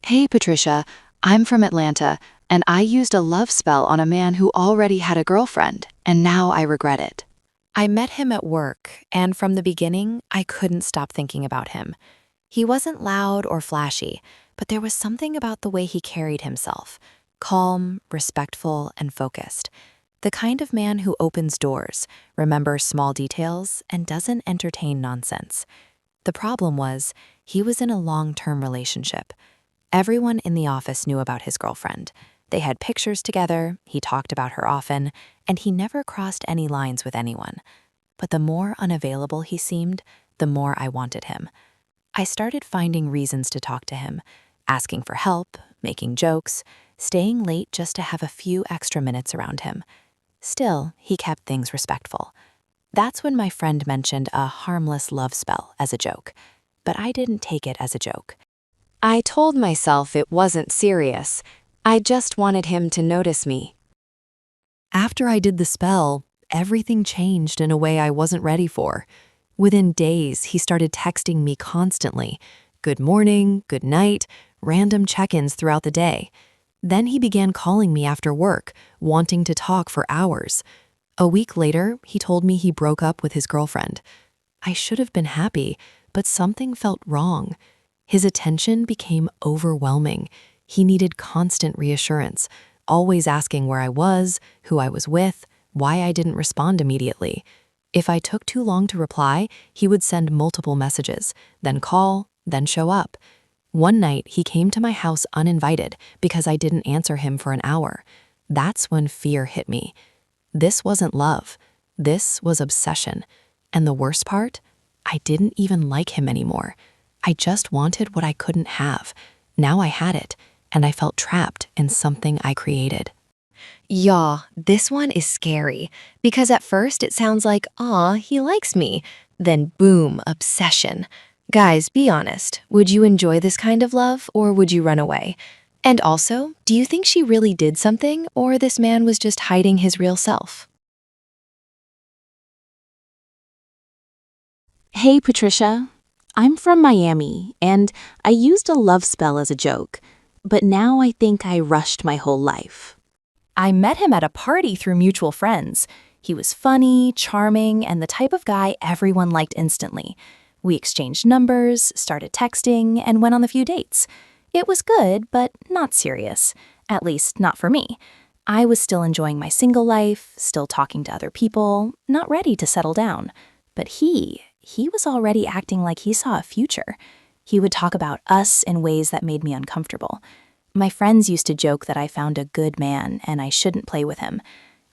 Hey, Patricia, I'm from Atlanta, and I used a love spell on a man who already had a girlfriend, and now I regret it. I met him at work, and from the beginning, I couldn't stop thinking about him. He wasn't loud or flashy, but there was something about the way he carried himself, calm, respectful, and focused. The kind of man who opens doors, remembers small details, and doesn't entertain nonsense. The problem was, he was in a long-term relationship. Everyone in the office knew about his girlfriend. They had pictures together, he talked about her often, and he never crossed any lines with anyone. But the more unavailable he seemed, the more I wanted him. I started finding reasons to talk to him, asking for help, making jokes, staying late just to have a few extra minutes around him. Still, he kept things respectful. That's when my friend mentioned a harmless love spell as a joke, but I didn't take it as a joke. I told myself it wasn't serious. I just wanted him to notice me. After I did the spell, everything changed in a way I wasn't ready for. Within days, he started texting me constantly. Good morning, good night, random check-ins throughout the day. Then he began calling me after work, wanting to talk for hours. A week later, he told me he broke up with his girlfriend. I should have been happy, but something felt wrong. His attention became overwhelming. He needed constant reassurance, always asking where I was, who I was with, why I didn't respond immediately. If I took too long to reply, he would send multiple messages, then call, then show up. One night, he came to my house uninvited because I didn't answer him for an hour. That's when fear hit me. This wasn't love. This was obsession. And the worst part? I didn't even like him anymore. I just wanted what I couldn't have. Now I had it, and I felt trapped in something I created. Yaw, this one is scary, because at first it sounds like, aw, he likes me. Then boom, obsession. Guys, be honest, would you enjoy this kind of love, or would you run away? And also, do you think she really did something, or this man was just hiding his real self? Hey, Patricia. I'm from Miami, and I used a love spell as a joke, but now I think I rushed my whole life. I met him at a party through mutual friends. He was funny, charming, and the type of guy everyone liked instantly. We exchanged numbers, started texting, and went on a few dates. It was good, but not serious. At least, not for me. I was still enjoying my single life, still talking to other people, not ready to settle down. But he was already acting like he saw a future. He would talk about us in ways that made me uncomfortable. My friends used to joke that I found a good man and I shouldn't play with him.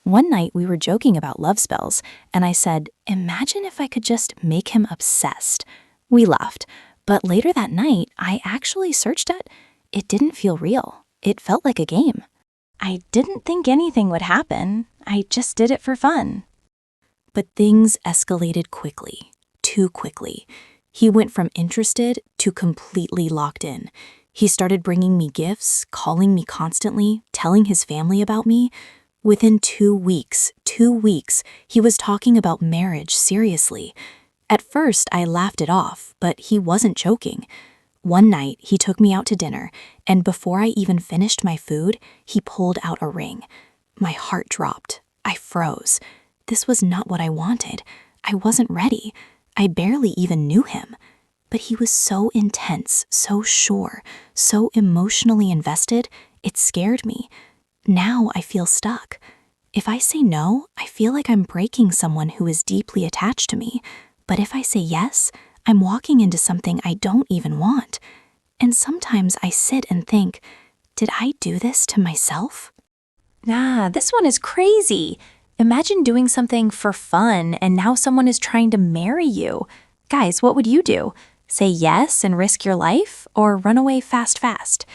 One night we were joking about love spells, and I said, imagine if I could just make him obsessed. We laughed, but later that night I actually searched it. It didn't feel real. It felt like a game. I didn't think anything would happen. I just did it for fun. But things escalated quickly, too quickly. He went from interested to completely locked in. He started bringing me gifts, calling me constantly, telling his family about me. Within 2 weeks, he was talking about marriage seriously. At first, I laughed it off, but he wasn't joking. One night, he took me out to dinner, and before I even finished my food, he pulled out a ring. My heart dropped. I froze. This was not what I wanted. I wasn't ready. I barely even knew him. But he was so intense, so sure, so emotionally invested, it scared me. Now I feel stuck. If I say no, I feel like I'm breaking someone who is deeply attached to me. But if I say yes, I'm walking into something I don't even want. And sometimes I sit and think, did I do this to myself? This one is crazy. Imagine doing something for fun and now someone is trying to marry you. Guys, what would you do? Say yes and risk your life, or run away fast?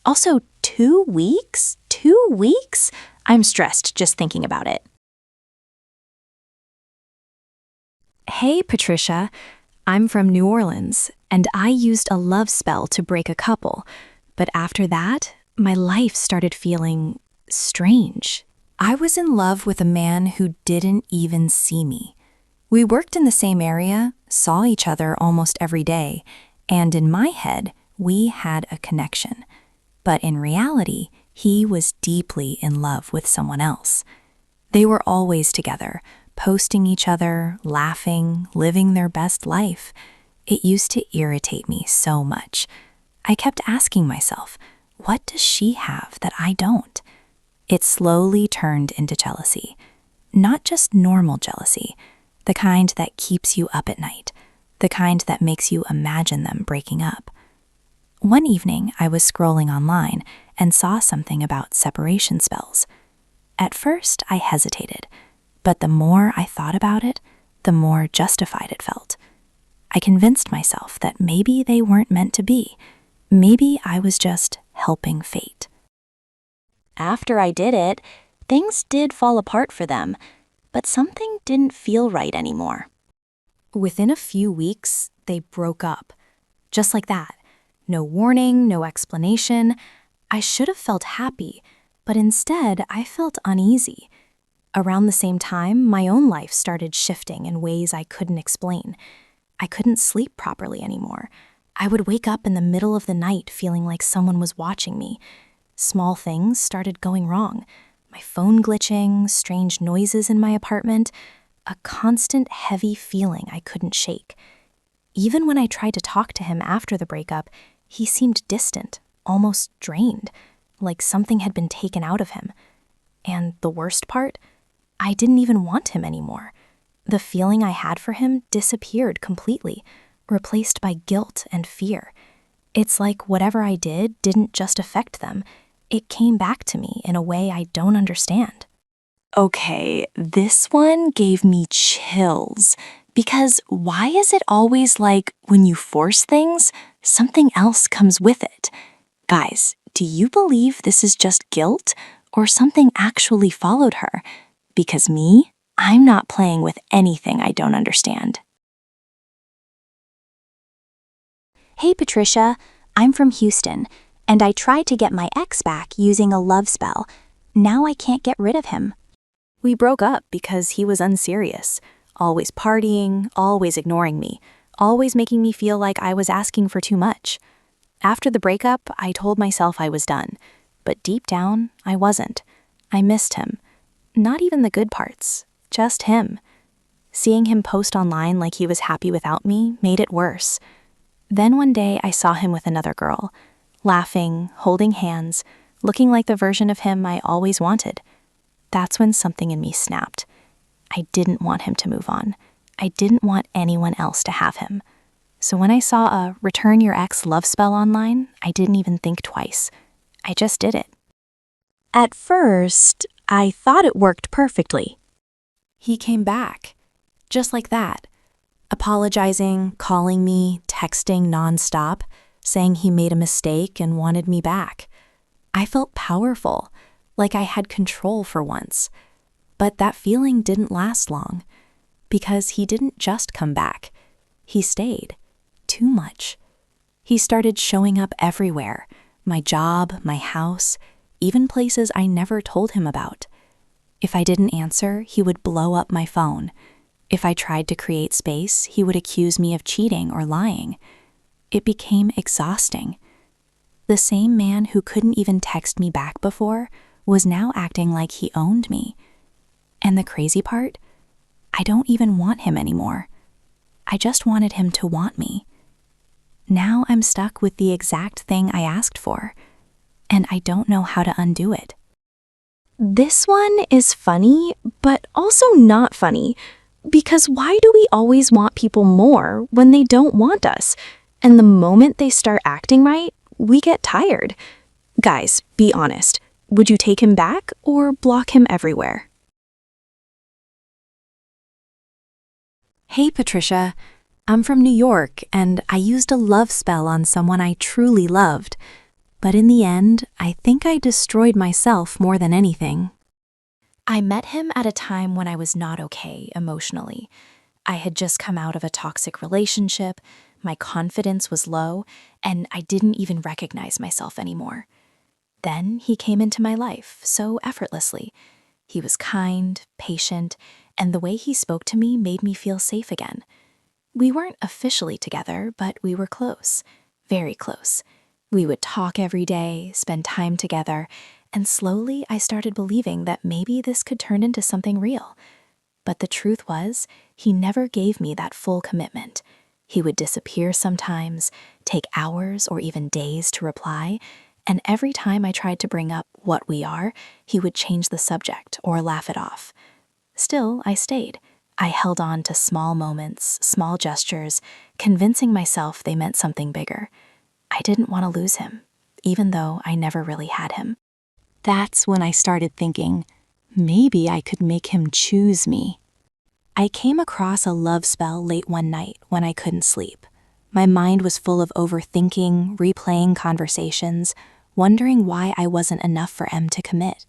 Also, 2 weeks? 2 weeks? I'm stressed just thinking about it. Hey, Patricia. I'm from New Orleans, and I used a love spell to break a couple. But after that, my life started feeling strange. I was in love with a man who didn't even see me. We worked in the same area, saw each other almost every day, and in my head, we had a connection. But in reality, he was deeply in love with someone else. They were always together, posting each other, laughing, living their best life. It used to irritate me so much. I kept asking myself, what does she have that I don't? It slowly turned into jealousy. Not just normal jealousy, the kind that keeps you up at night, the kind that makes you imagine them breaking up. One evening, I was scrolling online and saw something about separation spells. At first, I hesitated, but the more I thought about it, the more justified it felt. I convinced myself that maybe they weren't meant to be. Maybe I was just helping fate. After I did it, things did fall apart for them, but something didn't feel right anymore. Within a few weeks, they broke up. Just like that. No warning, no explanation. I should have felt happy, but instead I felt uneasy. Around the same time, my own life started shifting in ways I couldn't explain. I couldn't sleep properly anymore. I would wake up in the middle of the night feeling like someone was watching me. Small things started going wrong. My phone glitching, strange noises in my apartment, a constant heavy feeling I couldn't shake. Even when I tried to talk to him after the breakup, he seemed distant, almost drained, like something had been taken out of him. And the worst part? I didn't even want him anymore. The feeling I had for him disappeared completely, replaced by guilt and fear. It's like whatever I did didn't just affect them. It came back to me in a way I don't understand. Okay, this one gave me chills. Because why is it always like when you force things, something else comes with it? Guys, do you believe this is just guilt or something actually followed her? Because me, I'm not playing with anything I don't understand. Hey Patricia, I'm from Houston, and I tried to get my ex back using a love spell. Now I can't get rid of him. We broke up because he was unserious, always partying, always ignoring me, always making me feel like I was asking for too much. After the breakup, I told myself I was done, but deep down, I wasn't. I missed him. Not even the good parts, just him. Seeing him post online like he was happy without me made it worse. Then one day I saw him with another girl, laughing, holding hands, looking like the version of him I always wanted. That's when something in me snapped. I didn't want him to move on. I didn't want anyone else to have him. So when I saw a return your ex love spell online, I didn't even think twice. I just did it. At first, I thought it worked perfectly. He came back, just like that, apologizing, calling me, texting nonstop, saying he made a mistake and wanted me back. I felt powerful, like I had control for once. But that feeling didn't last long, because he didn't just come back. He stayed. Too much. He started showing up everywhere, my job, my house, even places I never told him about. If I didn't answer, he would blow up my phone. If I tried to create space, he would accuse me of cheating or lying. It became exhausting. The same man who couldn't even text me back before was now acting like he owned me. And the crazy part? I don't even want him anymore. I just wanted him to want me. Now I'm stuck with the exact thing I asked for, and I don't know how to undo it. This one is funny, but also not funny. Because why do we always want people more when they don't want us? And the moment they start acting right, we get tired. Guys, be honest. Would you take him back or block him everywhere? Hey Patricia, I'm from New York and I used a love spell on someone I truly loved. But in the end, I think I destroyed myself more than anything. I met him at a time when I was not okay emotionally. I had just come out of a toxic relationship, my confidence was low, and I didn't even recognize myself anymore. Then he came into my life so effortlessly. He was kind, patient, and the way he spoke to me made me feel safe again. We weren't officially together, but we were close, very close. We would talk every day, spend time together, and slowly I started believing that maybe this could turn into something real. But the truth was, he never gave me that full commitment. He would disappear sometimes, take hours or even days to reply, and every time I tried to bring up what we are, he would change the subject or laugh it off. Still, I stayed. I held on to small moments, small gestures, convincing myself they meant something bigger. I didn't want to lose him, even though I never really had him. That's when I started thinking, maybe I could make him choose me. I came across a love spell late one night when I couldn't sleep. My mind was full of overthinking, replaying conversations, wondering why I wasn't enough for M to commit.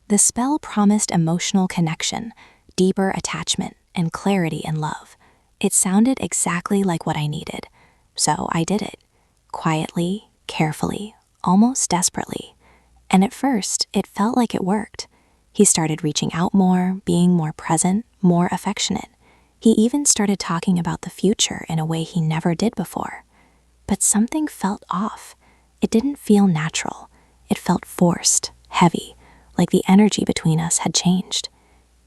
The spell promised emotional connection, deeper attachment, and clarity in love. It sounded exactly like what I needed. So I did it. Quietly, carefully, almost desperately. And at first, it felt like it worked. He started reaching out more, being more present, more affectionate. He even started talking about the future in a way he never did before. But something felt off. It didn't feel natural. It felt forced, heavy, like the energy between us had changed.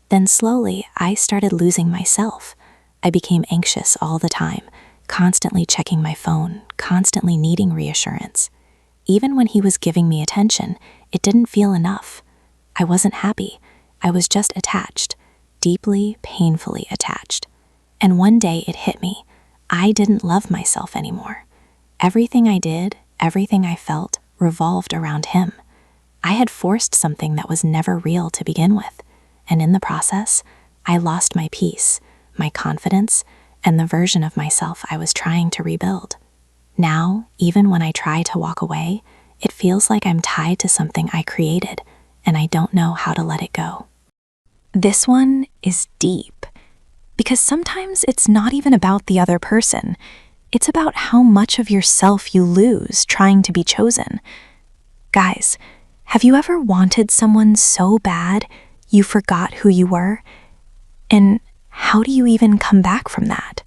Then slowly, I started losing myself. I became anxious all the time, constantly checking my phone, constantly needing reassurance. Even when he was giving me attention, it didn't feel enough. I wasn't happy. I was just attached, deeply, painfully attached. And one day it hit me. I didn't love myself anymore. Everything I did, everything I felt, revolved around him. I had forced something that was never real to begin with, and in the process, I lost my peace, my confidence, and the version of myself I was trying to rebuild. Now, even when I try to walk away, it feels like I'm tied to something I created, and I don't know how to let it go. This one is deep, because sometimes it's not even about the other person. It's about how much of yourself you lose trying to be chosen. Guys, have you ever wanted someone so bad you forgot who you were? And how do you even come back from that?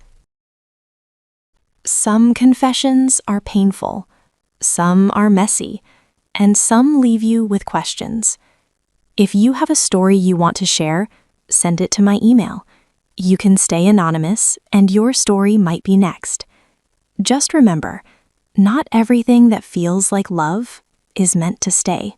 Some confessions are painful, some are messy, and some leave you with questions. If you have a story you want to share, send it to my email. You can stay anonymous, and your story might be next. Just remember, not everything that feels like love is meant to stay.